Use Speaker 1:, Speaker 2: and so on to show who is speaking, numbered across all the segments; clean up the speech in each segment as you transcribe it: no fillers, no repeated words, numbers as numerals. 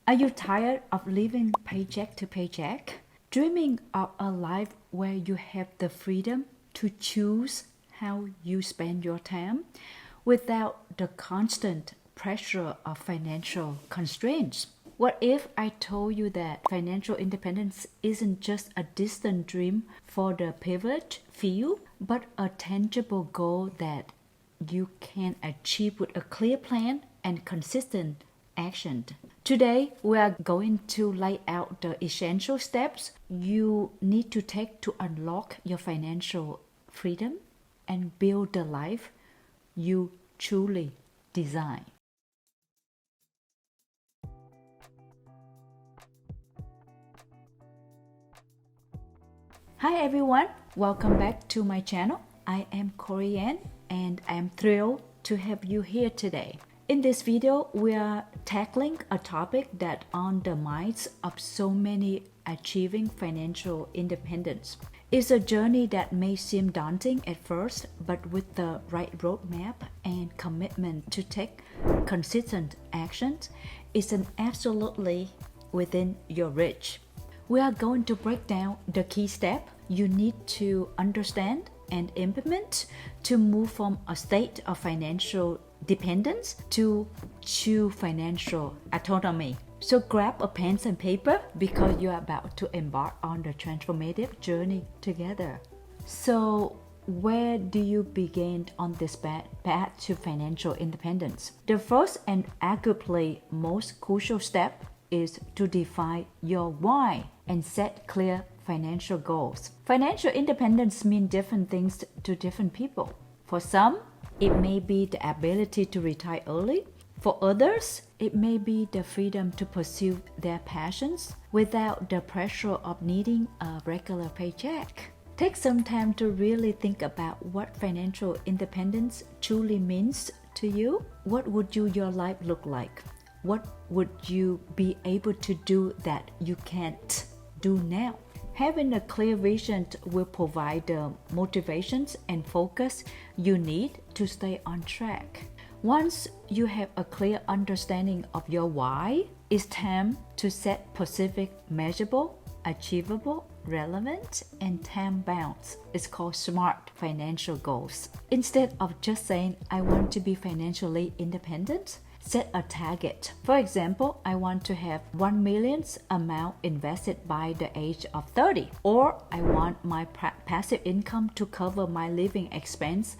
Speaker 1: Are you tired of living paycheck to paycheck? Dreaming of a life where you have the freedom to choose how you spend your time without the constant pressure of financial constraints? What if I told you that financial independence isn't just a distant dream for the privileged few, but a tangible goal that you can achieve with a clear plan and consistent action? Today, we are going to lay out the essential steps you need to take to unlock your financial freedom and build the life you truly design. Hi everyone, welcome back to my channel. I am Korean and I am thrilled to have you here today. In this video, we are tackling a topic that on the minds of so many achieving financial independence. It's a journey that may seem daunting at first, but with the right roadmap and commitment to take consistent actions, it's an absolutely within your reach. We are going to break down the key steps you need to understand and implement to move from a state of financial dependence to true financial autonomy. So grab a pen and paper because you're about to embark on the transformative journey together. So where do you begin on this path to financial independence? The first and arguably most crucial step is to define your why and set clear financial goals. Financial independence means different things to different people. For some, it may be the ability to retire early. For others, it may be the freedom to pursue their passions without the pressure of needing a regular paycheck. Take some time to really think about what financial independence truly means to you. What would your life look like? What would you be able to do that you can't do now? Having a clear vision will provide the motivations and focus you need to stay on track. Once you have a clear understanding of your why, it's time to set specific, measurable, achievable, relevant, and time-bound. It's called SMART financial goals. Instead of just saying, I want to be financially independent, set a target. For example, I want to have 1 million amount invested by the age of 30, or I want my passive income to cover my living expense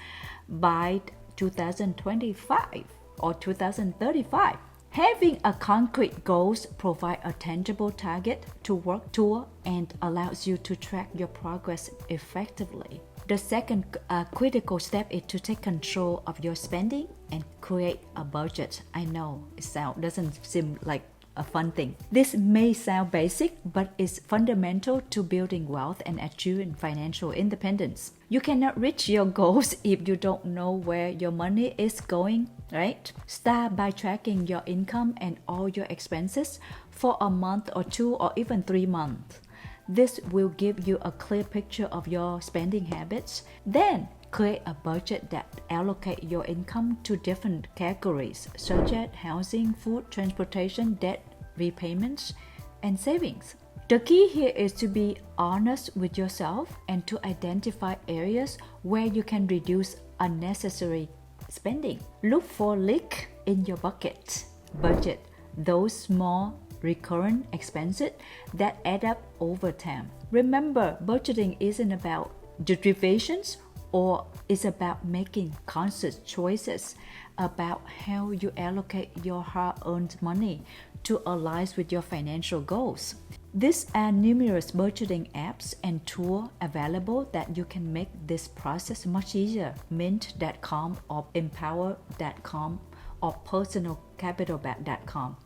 Speaker 1: by 2025 or 2035. Having a concrete goals provide a tangible target to work toward and allows you to track your progress effectively. The second critical step is to take control of your spending and create a budget. I know it doesn't seem like a fun thing. This may sound basic, but it's fundamental to building wealth and achieving financial independence. You cannot reach your goals if you don't know where your money is going, right? Start by tracking your income and all your expenses for a month or 2 or even 3 months. This will give you a clear picture of your spending habits. Then, create a budget that allocates your income to different categories, such as housing, food, transportation, debt repayments, and savings. The key here is to be honest with yourself and to identify areas where you can reduce unnecessary spending. Look for leaks in your budget, those small recurrent expenses that add up over time. Remember, budgeting isn't about deprivations, or it's about making conscious choices about how you allocate your hard-earned money to align with your financial goals. These are numerous budgeting apps and tools available that you can make this process much easier. Mint.com or Empower.com or personalcapitalbank.com.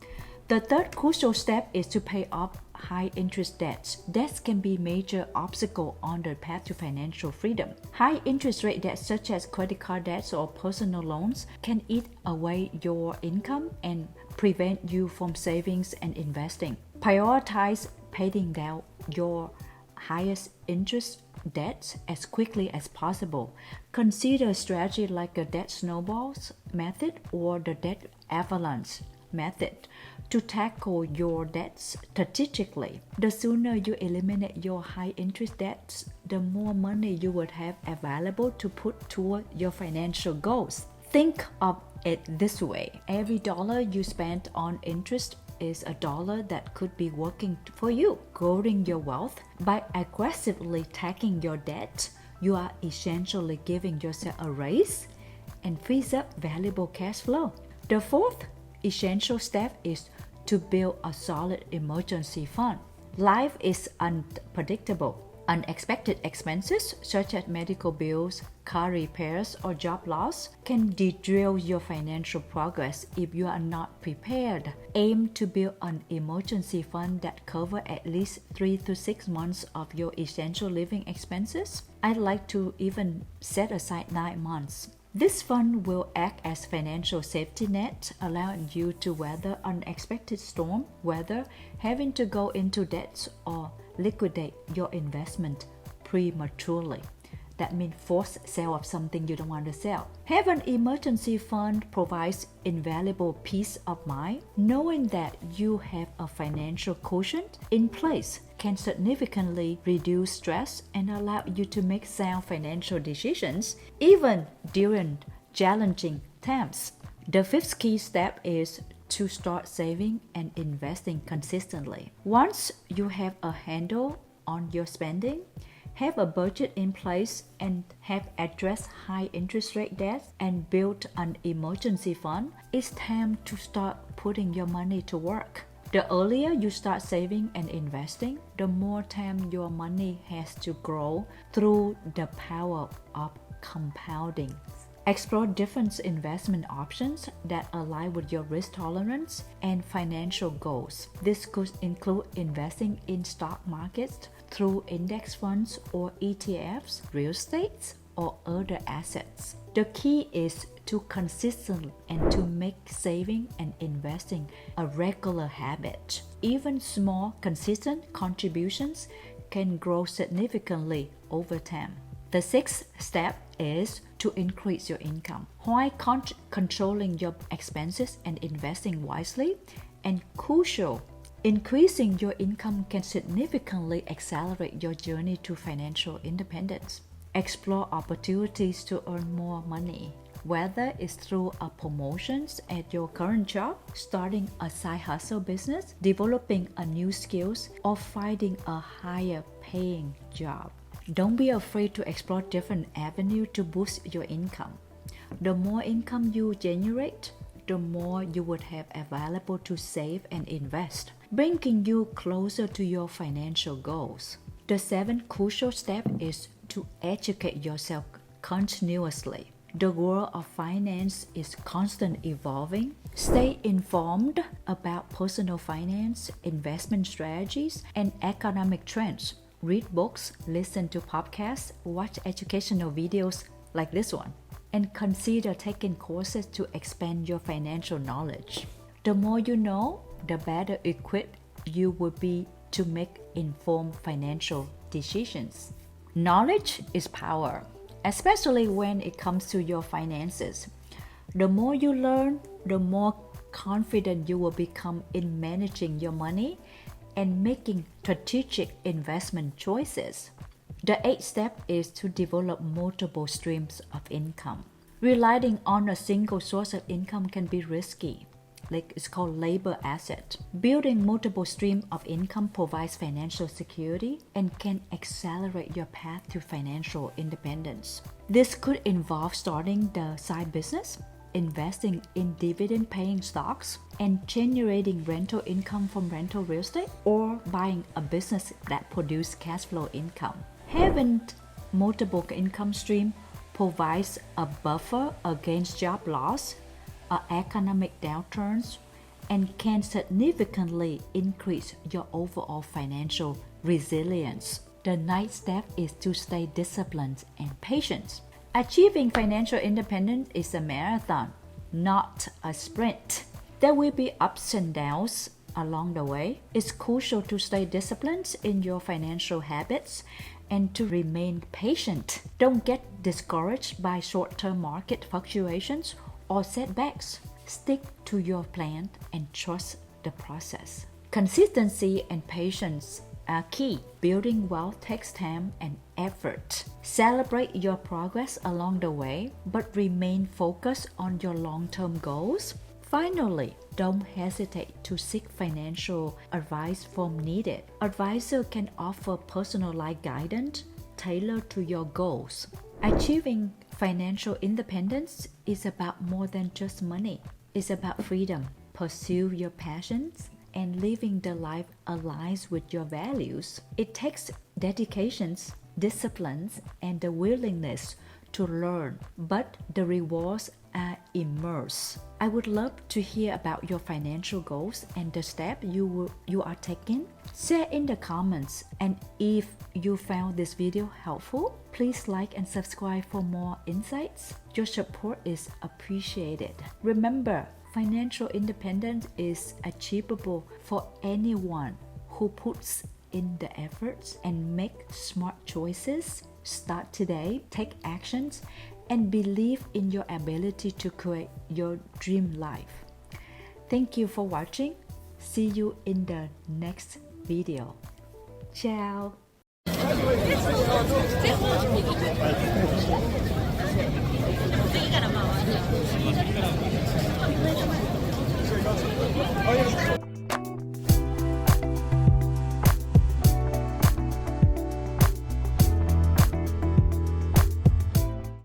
Speaker 1: The third crucial step is to pay off high-interest debts. Debts can be a major obstacle on the path to financial freedom. High-interest rate debts such as credit card debts or personal loans can eat away your income and prevent you from savings and investing. Prioritize paying down your highest interest debts as quickly as possible. Consider a strategy like a debt snowballs method or the debt avalanche method to tackle your debts strategically. The sooner you eliminate your high interest debts, the more money you would have available to put toward your financial goals. Think of it this way. Every dollar you spend on interest is a dollar that could be working for you, growing your wealth. By aggressively tackling your debt, you are essentially giving yourself a raise and frees up valuable cash flow. The fourth essential step is to build a solid emergency fund. Life is unpredictable. Unexpected expenses such as medical bills, car repairs, or job loss can derail your financial progress if you are not prepared. Aim to build an emergency fund that covers at least 3 to 6 months of your essential living expenses. I'd like to even set aside 9 months. This fund will act as financial safety net, allowing you to weather unexpected storm, whether having to go into debt or liquidate your investment prematurely. That means forced sale of something you don't want to sell. Having an emergency fund provides invaluable peace of mind. Knowing that you have a financial cushion in place can significantly reduce stress and allow you to make sound financial decisions even during challenging times. The fifth key step is to start saving and investing consistently. Once you have a handle on your spending, have a budget in place, and have addressed high interest rate debts and built an emergency fund, it's time to start putting your money to work. The earlier you start saving and investing, the more time your money has to grow through the power of compounding. Explore different investment options that align with your risk tolerance and financial goals. This could include investing in stock markets through index funds or ETFs, real estate, or other assets. The key is to consistently and to make saving and investing a regular habit. Even small, consistent contributions can grow significantly over time. The sixth step is to increase your income. While controlling your expenses and investing wisely, and crucial, increasing your income can significantly accelerate your journey to financial independence. Explore opportunities to earn more money, whether it's through a promotions at your current job, starting a side hustle business, developing a new skills, or finding a higher paying job. Don't be afraid to explore different avenues to boost your income. The more income you generate, the more you would have available to save and invest, bringing you closer to your financial goals. The seventh crucial step is to educate yourself continuously. The world of finance is constantly evolving. Stay informed about personal finance, investment strategies, and economic trends. Read books, listen to podcasts, watch educational videos like this one, and consider taking courses to expand your financial knowledge. The more you know, the better equipped you will be to make informed financial decisions. Knowledge is power, especially when it comes to your finances. The more you learn, the more confident you will become in managing your money and making strategic investment choices. The eighth step is to develop multiple streams of income. Relying on a single source of income can be risky. It's called labor asset. Building multiple streams of income provides financial security and can accelerate your path to financial independence. This could involve starting the side business, investing in dividend-paying stocks, and generating rental income from rental real estate, or buying a business that produces cash flow income. Having multiple income streams provides a buffer against job loss or economic downturns and can significantly increase your overall financial resilience. The ninth step is to stay disciplined and patient. Achieving financial independence is a marathon, not a sprint. There will be ups and downs along the way. It's crucial to stay disciplined in your financial habits and to remain patient. Don't get discouraged by short-term market fluctuations or setbacks. Stick to your plan and trust the process. Consistency and patience are key. Building wealth takes time and effort. Celebrate your progress along the way, but remain focused on your long-term goals. Finally, don't hesitate to seek financial advice from needed. Advisor can offer personalized guidance tailored to your goals. Achieving financial independence is about more than just money. It's about freedom. Pursue your passions and living the life aligns with your values. It takes dedications, disciplines, and the willingness to learn, but the rewards are immense. I would love to hear about your financial goals and the steps you are taking. Share in the comments, and if you found this video helpful, please like and subscribe for more insights. Your support is appreciated. Remember, financial independence is achievable for anyone who puts in the efforts and make smart choices. Start today, take actions, and believe in your ability to create your dream life. Thank you for watching. See you in the next video. Ciao.